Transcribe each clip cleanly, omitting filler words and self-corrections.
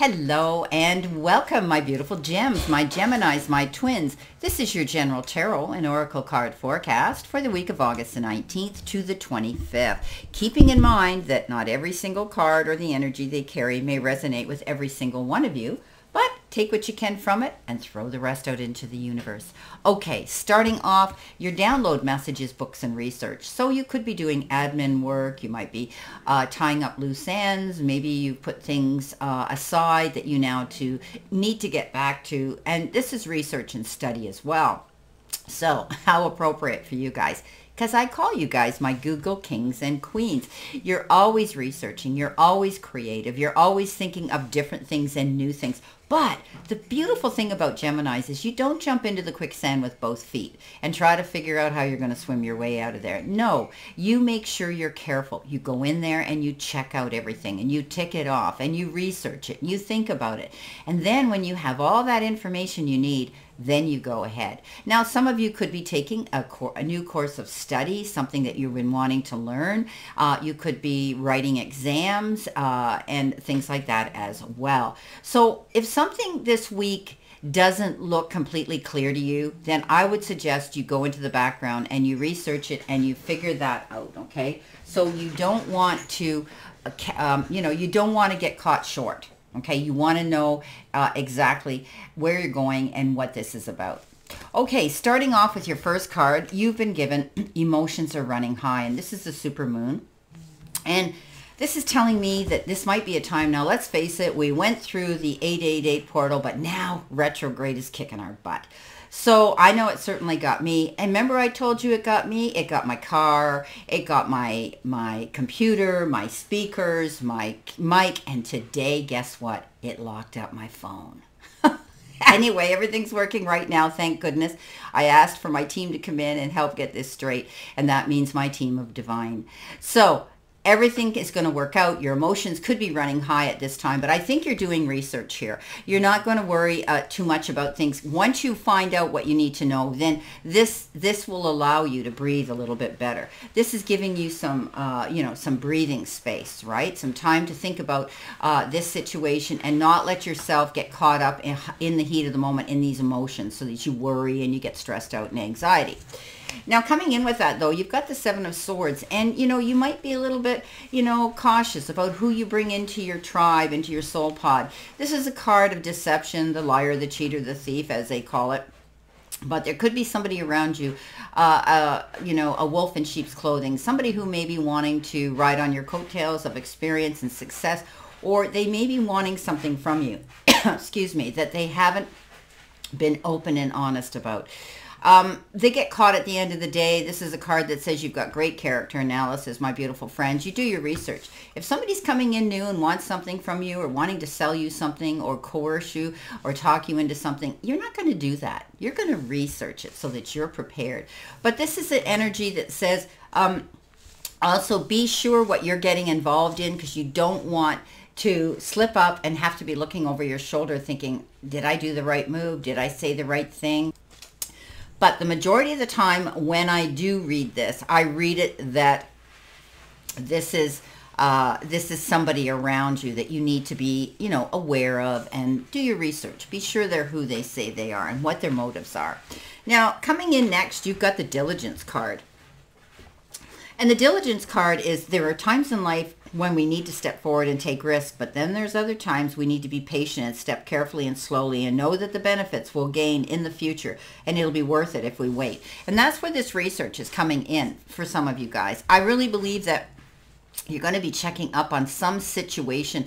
Hello and welcome, my beautiful gems, my Geminis, my twins. This is your General Tarot and Oracle card forecast for the week of August the 19th to the 25th. Keeping in mind that not every single card or the energy they carry may resonate with every single one of you, but take what you can from it and throw the rest out into the universe. Okay, starting off, your download message is books and research. So you could be doing admin work. You might be tying up loose ends. Maybe you put things aside that you now need to get back to. And this is research and study as well. So how appropriate for you guys. Because I call you guys my Google kings and queens. You're always researching. You're always creative. You're always thinking of different things and new things. But the beautiful thing about Geminis is you don't jump into the quicksand with both feet and try to figure out how you're going to swim your way out of there. No, you make sure you're careful. You go in there and you check out everything and you tick it off and you research it and you think about it. And then when you have all that information you need, then you go ahead. Now, some of you could be taking a new course of study, something that you've been wanting to learn. You could be writing exams and things like that as well. So if something this week doesn't look completely clear to you, then I would suggest you go into the background and you research it and you figure that out, okay? So you don't want to, you don't want to get caught short. Okay, you want to know exactly where you're going and what this is about. Okay, starting off with your first card, you've been given emotions are running high, and this is the supermoon. And this is telling me that this might be a time now. Let's face it, we went through the 888 portal, but now retrograde is kicking our butt. So I know it certainly got me. And remember I told you it got me? It got my car, it got my computer, my speakers, my mic, and today, guess what? It locked up my phone. Anyway, everything's working right now, thank goodness. I asked for my team to come in and help get this straight, and that means my team of divine. So everything is going to work out. Your emotions could be running high at this time, but I think you're doing research here. You're not going to worry too much about things. Once you find out what you need to know, then this will allow you to breathe a little bit better. This is giving you some, some breathing space, right? Some time to think about this situation and not let yourself get caught up in the heat of the moment in these emotions so that you worry and you get stressed out and anxiety. Now, coming in with that, though, you've got the Seven of Swords, and, you might be a little bit, cautious about who you bring into your tribe, into your soul pod. This is a card of deception, the liar, the cheater, the thief, as they call it. But there could be somebody around you, a wolf in sheep's clothing, somebody who may be wanting to ride on your coattails of experience and success, or they may be wanting something from you, excuse me, that they haven't been open and honest about. They get caught at the end of the day. This is a card that says you've got great character analysis, my beautiful friends. You do your research. If somebody's coming in new and wants something from you or wanting to sell you something or coerce you or talk you into something, you're not going to do that. You're going to research it so that you're prepared. But this is an energy that says also be sure what you're getting involved in, because you don't want to slip up and have to be looking over your shoulder thinking, did I do the right move? Did I say the right thing? But the majority of the time when I do read this, I read it that this is somebody around you that you need to be, aware of and do your research. Be sure they're who they say they are and what their motives are. Now, coming in next, you've got the Diligence card. And the Diligence card is there are times in life when we need to step forward and take risks, but then there's other times we need to be patient and step carefully and slowly and know that the benefits we'll gain in the future, and it'll be worth it if we wait. And that's where this research is coming in for some of you guys. I really believe that you're going to be checking up on some situation,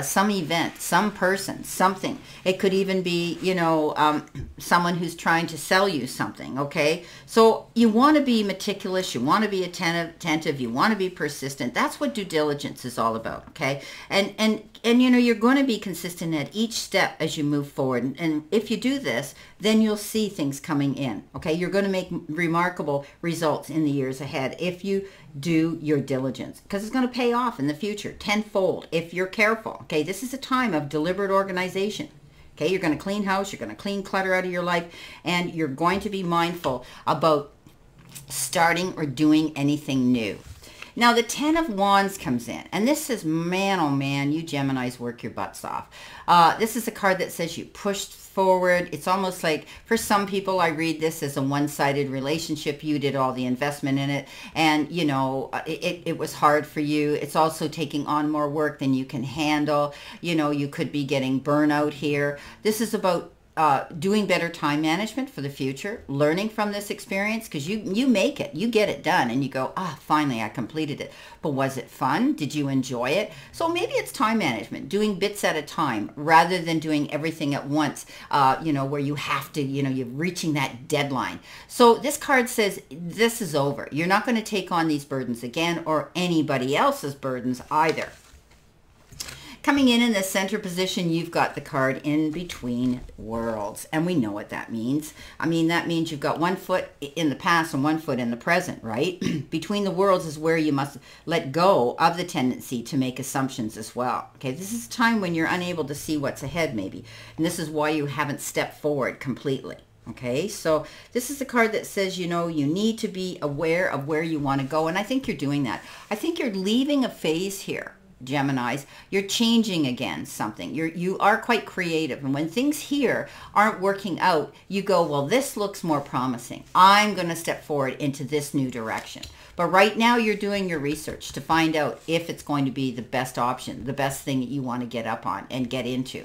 some event, some person, something. It could even be, someone who's trying to sell you something, okay? So you want to be meticulous. You want to be attentive. You want to be persistent. That's what due diligence is all about, okay? And you're going to be consistent at each step as you move forward. And if you do this, then you'll see things coming in, okay? You're going to make remarkable results in the years ahead if you do your diligence, because it's going to pay off in the future tenfold if you're careful. Okay, this is a time of deliberate organization. Okay, you're going to clean house, you're going to clean clutter out of your life, and you're going to be mindful about starting or doing anything new. Now the 10 of Wands comes in, and this says, man, oh man, you Geminis work your butts off. This is a card that says you pushed forward. It's almost like, for some people, I read this as a one-sided relationship. You did all the investment in it, and you know, it was hard for you. It's also taking on more work than you can handle. You know, you could be getting burnout here. This is about doing better time management for the future, learning from this experience, because you make it, you get it done, and you go, finally I completed it. But was it fun? Did you enjoy it? So maybe it's time management, doing bits at a time rather than doing everything at once, you know, where you have to, you know, you're reaching that deadline. So this card says this is over. You're not going to take on these burdens again, or anybody else's burdens either. Coming in the center position, you've got the card in between worlds. And we know what that means. I mean, that means you've got one foot in the past and one foot in the present, right? Between the worlds is where you must let go of the tendency to make assumptions as well. Okay, this is a time when you're unable to see what's ahead maybe. And this is why you haven't stepped forward completely. Okay, so this is a card that says, you know, you need to be aware of where you want to go. And I think you're doing that. I think you're leaving a phase here, Geminis. You're changing again something. You are quite creative, and when things here aren't working out, you go, well, this looks more promising. I'm going to step forward into this new direction. But right now you're doing your research to find out if it's going to be the best option, the best thing that you want to get up on and get into.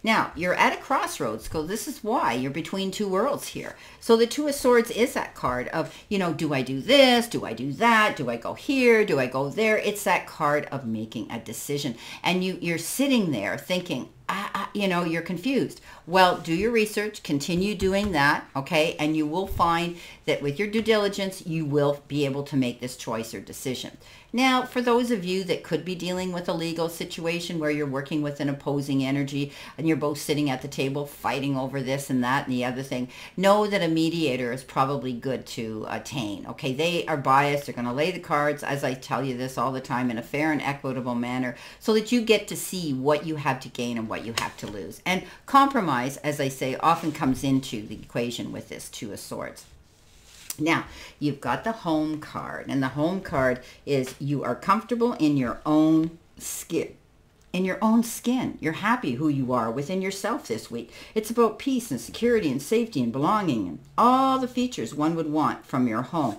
Now, you're at a crossroads, because this is why you're between two worlds here. So the Two of Swords is that card of, you know, do I do this? Do I do that? Do I go here? Do I go there? It's that card of making a decision. And you're sitting there thinking, you know, you're confused. Well, do your research, continue doing that, okay? And you will find that with your due diligence, you will be able to make this choice or decision. Now, for those of you that could be dealing with a legal situation where you're working with an opposing energy and you're both sitting at the table fighting over this and that and the other thing, know that a mediator is probably good to attain, okay? They are biased. They're going to lay the cards, as I tell you this all the time, in a fair and equitable manner so that you get to see what you have to gain and what you have to lose. And compromise, as I say, often comes into the equation with this Two of Swords. Now, you've got the Home card, and the Home card is you are comfortable in your own skin. In your own skin. You're happy who you are within yourself this week. It's about peace and security and safety and belonging and all the features one would want from your home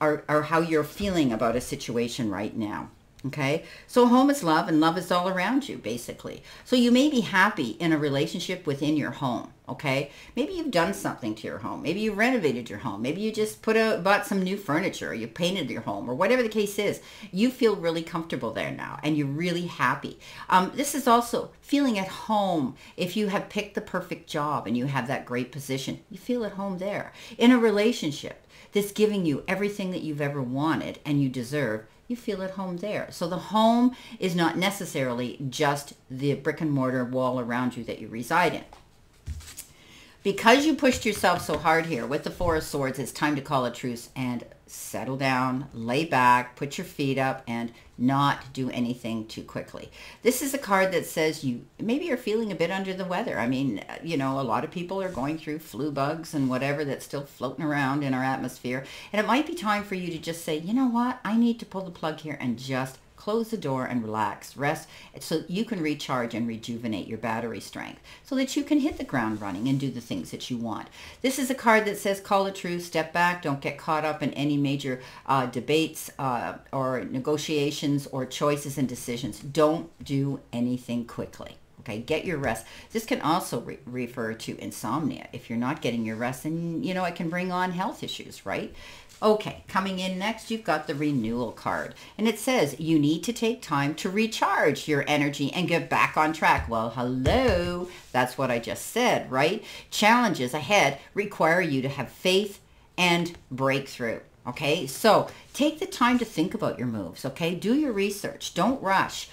are how you're feeling about a situation right now. Okay, so home is love, and love is all around you, basically. So you may be happy in a relationship within your home. Okay, maybe you've done something to your home. Maybe you renovated your home. Maybe you just bought some new furniture, or you painted your home, or whatever the case is. You feel really comfortable there now, and you're really happy. This is also feeling at home. If you have picked the perfect job and you have that great position, you feel at home there. In a relationship that's giving you everything that you've ever wanted and you deserve, you feel at home there. So the home is not necessarily just the brick and mortar wall around you that you reside in. Because you pushed yourself so hard here with the Four of Swords, it's time to call a truce and settle down, lay back, put your feet up, and not do anything too quickly. This is a card that says you maybe you're feeling a bit under the weather. I mean, you know, a lot of people are going through flu bugs and whatever that's still floating around in our atmosphere. And it might be time for you to just say, you know what, I need to pull the plug here and just close the door and relax, rest, so you can recharge and rejuvenate your battery strength so that you can hit the ground running and do the things that you want. This is a card that says call a truce, step back, don't get caught up in any major debates or negotiations or choices and decisions. Don't do anything quickly. Okay, get your rest. This can also refer to insomnia. If you're not getting your rest, then, you know, it can bring on health issues, right? Okay, coming in next, you've got the Renewal card. And it says you need to take time to recharge your energy and get back on track. Well, hello. That's what I just said, right? Challenges ahead require you to have faith and breakthrough. Okay, so take the time to think about your moves. Okay, do your research. Don't rush.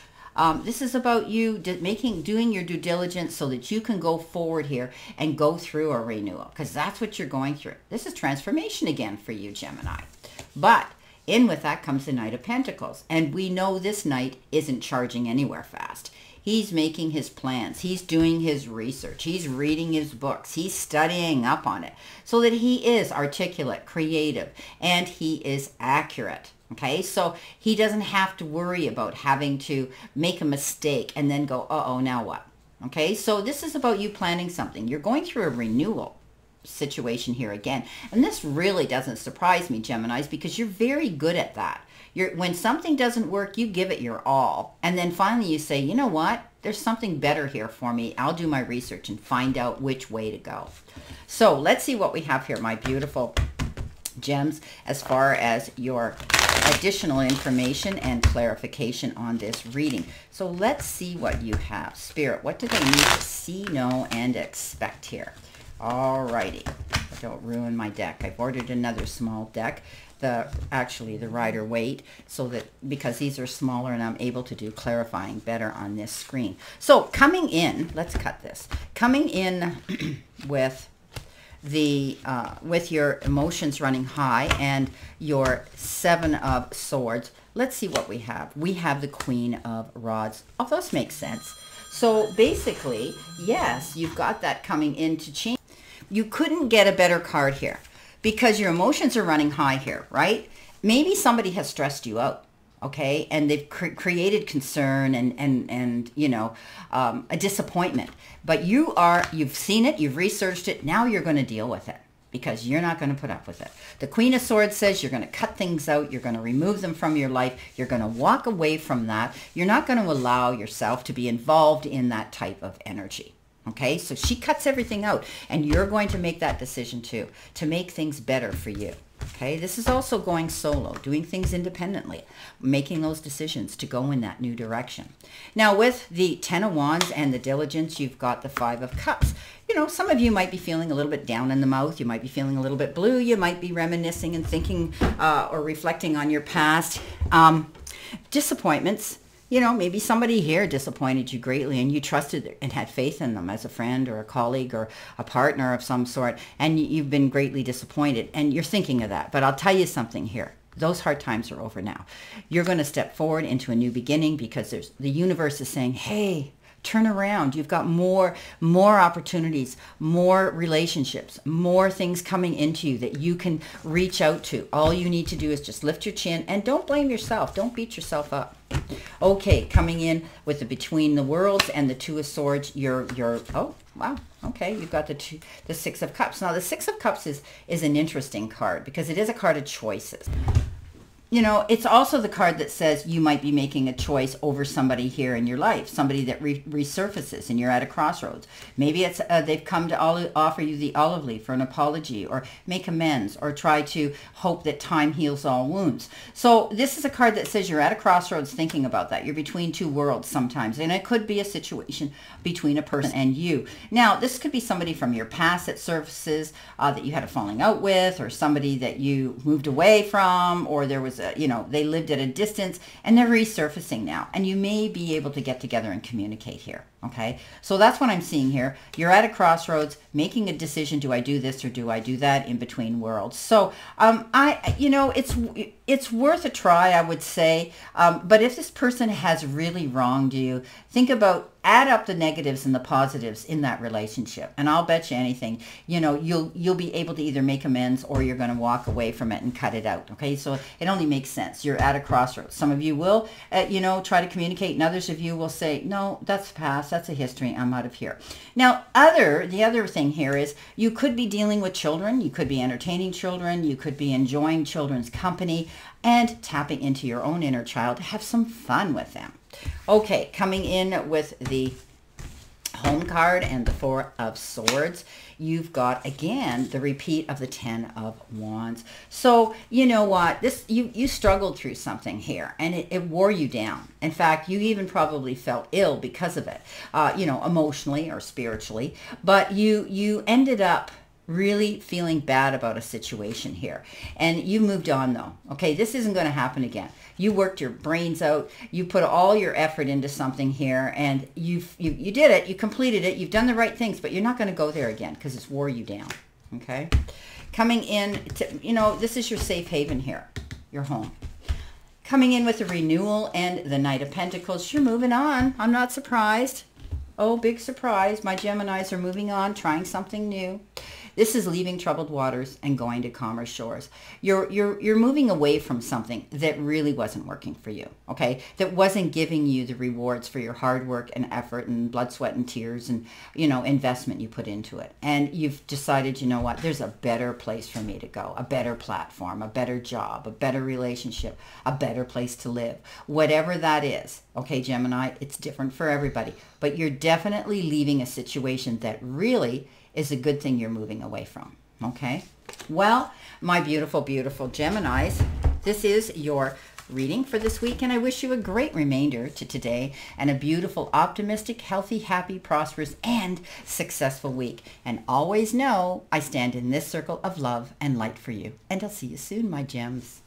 This is about you doing your due diligence so that you can go forward here and go through a renewal, because that's what you're going through. This is transformation again for you, Gemini. But in with that comes the Knight of Pentacles. And we know this knight isn't charging anywhere fast. He's making his plans. He's doing his research. He's reading his books. He's studying up on it so that he is articulate, creative, and he is accurate. Okay, so he doesn't have to worry about having to make a mistake and then go, uh-oh, now what? Okay, so this is about you planning something. You're going through a renewal situation here again. And this really doesn't surprise me, Geminis, because you're very good at that. When something doesn't work, you give it your all. And then finally you say, you know what? There's something better here for me. I'll do my research and find out which way to go. So let's see what we have here, my beautiful gems, as far as your additional information and clarification on this reading. So let's see what you have. Spirit, what do they need to see, know, and expect here? Alrighty. Don't ruin my deck. I've ordered another small deck. Actually the Rider-Waite, so that because these are smaller and I'm able to do clarifying better on this screen. So coming in, let's cut this. Coming in with the with your emotions running high and your 7 of Swords, let's see what we have. We have the Queen of Rods. Oh, those make sense. So basically, yes, you've got that coming in to change. You couldn't get a better card here, because your emotions are running high here, right? Maybe somebody has stressed you out, okay? And they've created concern and you know, a disappointment. But you've seen it, you've researched it, now you're going to deal with it, because you're not going to put up with it. The Queen of Swords says you're going to cut things out, you're going to remove them from your life, you're going to walk away from that. You're not going to allow yourself to be involved in that type of energy. Okay, so she cuts everything out, and you're going to make that decision too, to make things better for you. Okay, this is also going solo, doing things independently, making those decisions to go in that new direction. Now with the 10 of Wands and the diligence, you've got the 5 of Cups. You know, some of you might be feeling a little bit down in the mouth. You might be feeling a little bit blue. You might be reminiscing and thinking or reflecting on your past disappointments. You know, maybe somebody here disappointed you greatly and you trusted and had faith in them as a friend or a colleague or a partner of some sort, and you've been greatly disappointed and you're thinking of that. But I'll tell you something here. Those hard times are over now. You're going to step forward into a new beginning, because the universe is saying, hey, turn around. You've got more opportunities, more relationships, more things coming into you that you can reach out to. All you need to do is just lift your chin and don't blame yourself. Don't beat yourself up. Okay, coming in with the Between the Worlds and the 2 of Swords, oh, wow. Okay, you've got the 6 of Cups. Now, the 6 of Cups is an interesting card, because it is a card of choices. You know, it's also the card that says you might be making a choice over somebody here in your life, somebody that resurfaces and you're at a crossroads. Maybe it's they've come to offer you the olive leaf or an apology or make amends or try to hope that time heals all wounds. So this is a card that says you're at a crossroads thinking about that. You're between 2 worlds sometimes, and it could be a situation between a person and you. Now, this could be somebody from your past that surfaces that you had a falling out with, or somebody that you moved away from, or there was you know, they lived at a distance and they're resurfacing now, and you may be able to get together and communicate here. Okay, so that's what I'm seeing here. You're at a crossroads, making a decision. Do I do this or do I do that, in between worlds? So you know, it's worth a try, I would say. But if this person has really wronged you, think about, add up the negatives and the positives in that relationship, and I'll bet you anything, you know, you'll be able to either make amends or you're going to walk away from it and cut it out. Okay, so it only makes sense. You're at a crossroads. Some of you will, you know, try to communicate, and others of you will say, no, that's past. That's a history. I'm out of here. Now, the other thing here is you could be dealing with children. You could be entertaining children. You could be enjoying children's company and tapping into your own inner child to have some fun with them. Okay, coming in with the Home card and the 4 of Swords, you've got, again, the repeat of the 10 of Wands. So, you know what? You struggled through something here, and it wore you down. In fact, you even probably felt ill because of it, you know, emotionally or spiritually. But you ended up really feeling bad about a situation here, and you moved on though. Okay, this isn't going to happen again. You worked your brains out, you put all your effort into something here, and you did it, you completed it, you've done the right things, but you're not going to go there again because it's wore you down. Okay, coming in to, you know, this is your safe haven here, your home. Coming in with the renewal and the Knight of Pentacles, you're moving on. I'm not surprised. Oh, big surprise. My Geminis are moving on, trying something new. This is leaving troubled waters and going to calmer shores. You're moving away from something that really wasn't working for you, okay? That wasn't giving you the rewards for your hard work and effort and blood, sweat, and tears and, investment you put into it. And you've decided, you know what, there's a better place for me to go, a better platform, a better job, a better relationship, a better place to live. Whatever that is, okay, Gemini, it's different for everybody. But you're definitely leaving a situation that really is a good thing you're moving away from, okay? Well, my beautiful, beautiful Geminis, this is your reading for this week, and I wish you a great remainder to today and a beautiful, optimistic, healthy, happy, prosperous, and successful week. And always know I stand in this circle of love and light for you. And I'll see you soon, my gems.